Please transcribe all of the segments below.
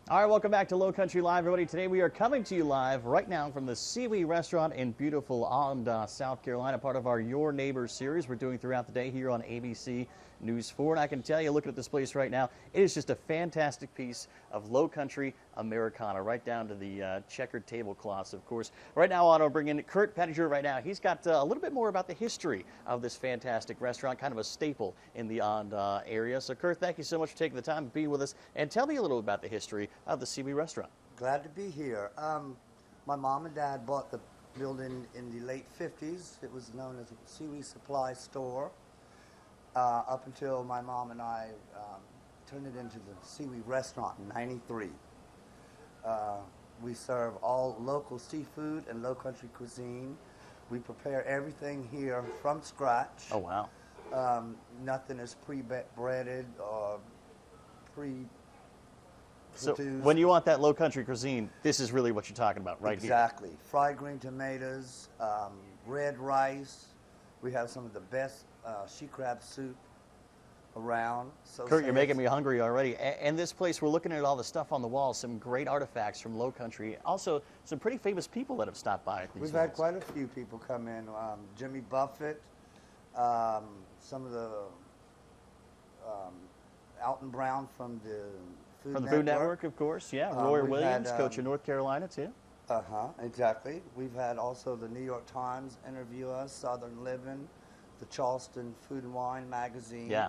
All right, welcome back to Low Country Live, everybody. Today we are coming to you live right now from the Sewee Restaurant in beautiful Onda, South Carolina, part of our Your Neighbors series we're doing throughout the day here on ABC News 4. And I can tell you, looking at this place right now, it is just a fantastic piece of low country Americana, right down to the checkered tablecloths, of course. Right now, I want to bring in Kurt Pettinger right now. He's got a little bit more about the history of this fantastic restaurant, kind of a staple in the Onda area. So, Kurt, thank you so much for taking the time to be with us. And tell me a little about the history of the Sewee Restaurant. Glad to be here. My mom and dad bought the building in the late 50s. It was known as a Sewee Supply Store up until my mom and I turned it into the Sewee Restaurant in '93. We serve all local seafood and low country cuisine. We prepare everything here from scratch. Oh, wow. Nothing is pre-breaded or So when you want that low country cuisine, this is really what you're talking about right Exactly. Fried green tomatoes, red rice. We have some of the best she crab soup around. So Kurt, you're making me hungry already. And this place, we're looking at all the stuff on the wall, some great artifacts from low country. Also, some pretty famous people that have stopped by at these We've had quite a few people come in. Jimmy Buffett, some of the Alton Brown from the Food Network, of course. Yeah, Roy Williams, coach of North Carolina, too. Exactly. We've had also the New York Times interview us, Southern Living, the Charleston Food and Wine magazine. Yeah.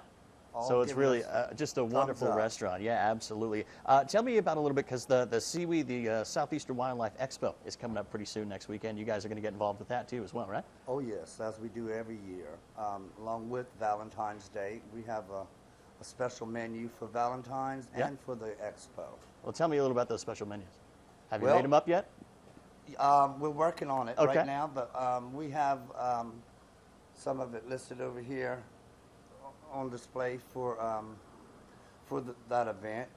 So it's really just a wonderful restaurant. Yeah, absolutely. Tell me about a little bit, because the Sewee, the Southeastern Wildlife Expo, is coming up pretty soon next weekend. You guys are going to get involved with that, too, as well, right? Oh, yes, as we do every year. Along with Valentine's Day, we have a special menu for Valentine's and for the Expo. Well, tell me a little about those special menus. Have you made them up yet? We're working on it right now, but we have some of it listed over here on display for that event.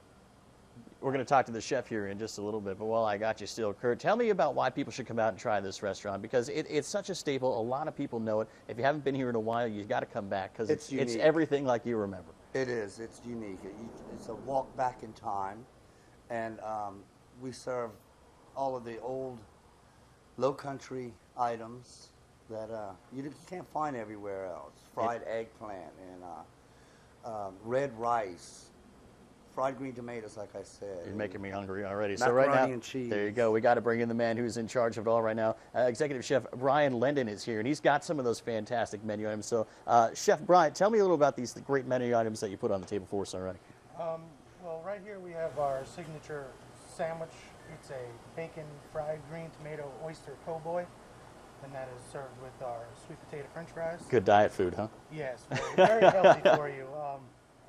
We're going to talk to the chef here in just a little bit, but while I got you still, Kurt, tell me about why people should come out and try this restaurant, because it's such a staple. A lot of people know it. If you haven't been here in a while, you've got to come back, because it's everything like you remember. It is. It's unique. It's a walk back in time, and we serve all of the old low country items that you can't find everywhere else. Fried eggplant and red rice, fried green tomatoes, like I said. You're making me hungry already. Macaroni so right now, and cheese. There you go. We got to bring in the man who's in charge of it all right now. Executive Chef Brian Lendon is here, and he's got some of those fantastic menu items. So, Chef Brian, tell me a little about these great menu items that you put on the table for us already. Well, right here we have our signature sandwich. It's a bacon fried green tomato oyster po' boy, and that is served with our sweet potato french fries. Good diet food, huh? Yes, very healthy for you.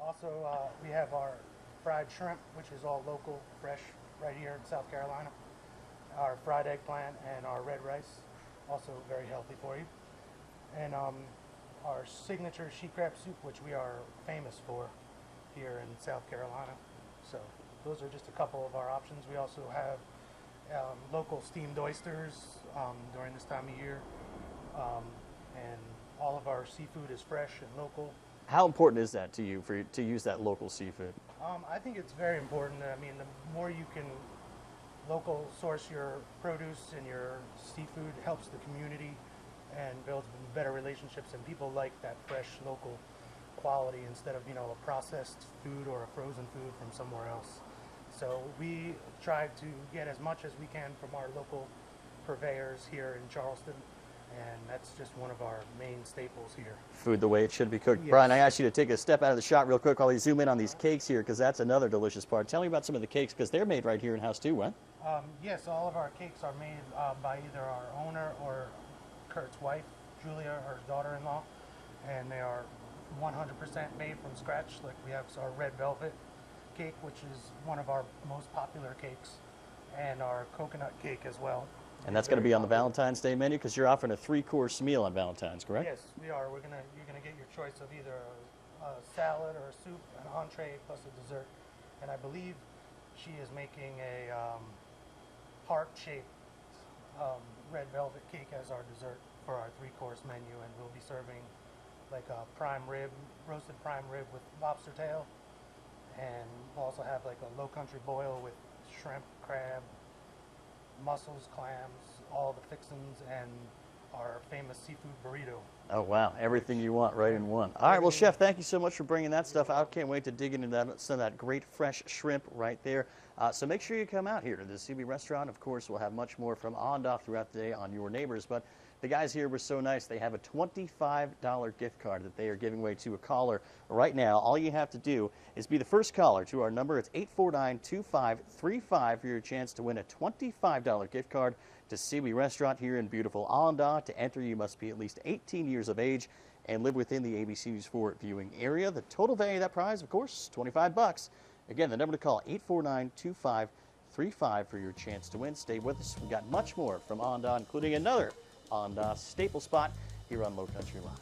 Also, we have our fried shrimp, which is all local, fresh, right here in South Carolina. Our fried eggplant and our red rice, also very healthy for you. And our signature she crab soup, which we are famous for here in South Carolina. So those are just a couple of our options. We also have local steamed oysters during this time of year. And all of our seafood is fresh and local. How important is that to you to use that local seafood? I think it's very important. I mean, the more you can local source your produce and your seafood helps the community and builds better relationships, and people like that fresh local quality instead of, a processed food or a frozen food from somewhere else. So we try to get as much as we can from our local purveyors here in Charleston, and that's just one of our main staples here. Food the way it should be cooked. Yes. Brian, I asked you to take a step out of the shot real quick while we zoom in on these cakes here, because that's another delicious part. Tell me about some of the cakes, because they're made right here in-house too, right? Yes, all of our cakes are made by either our owner or Kurt's wife, Julia, her daughter-in-law, and they are 100% made from scratch. Like we have our red velvet cake, which is one of our most popular cakes, and our coconut cake as well. And that's going to be on the Valentine's Day menu, because you're offering a 3-course meal on Valentine's, correct? Yes, we are. You're gonna get your choice of either a salad or a soup, an entree plus a dessert. And I believe she is making a heart-shaped red velvet cake as our dessert for our 3-course menu, and we'll be serving like a prime rib, roasted prime rib with lobster tail, and we'll also have like a low country boil with shrimp, crab, mussels, clams, all the fixins, and our famous seafood burrito. Oh, wow. Everything you want right in one. All right, well, Chef, thank you so much for bringing that stuff out. Can't wait to dig into that, some of that great fresh shrimp right there. So make sure you come out here to the Sewee Restaurant. Of course, we'll have much more from on and off throughout the day on Your Neighbors. But the guys here were so nice. They have a $25 gift card that they are giving away to a caller right now. All you have to do is be the first caller to our number. It's 849-2535 for your chance to win a $25 gift card to Sewee Restaurant here in beautiful Allendale. To enter, you must be at least 18 years of age and live within the ABC News 4 viewing area. The total value of that prize, of course, $25. Again, the number to call, 849-2535 for your chance to win. Stay with us. We've got much more from Allendale, including another Allendale staple spot here on Low Country Live.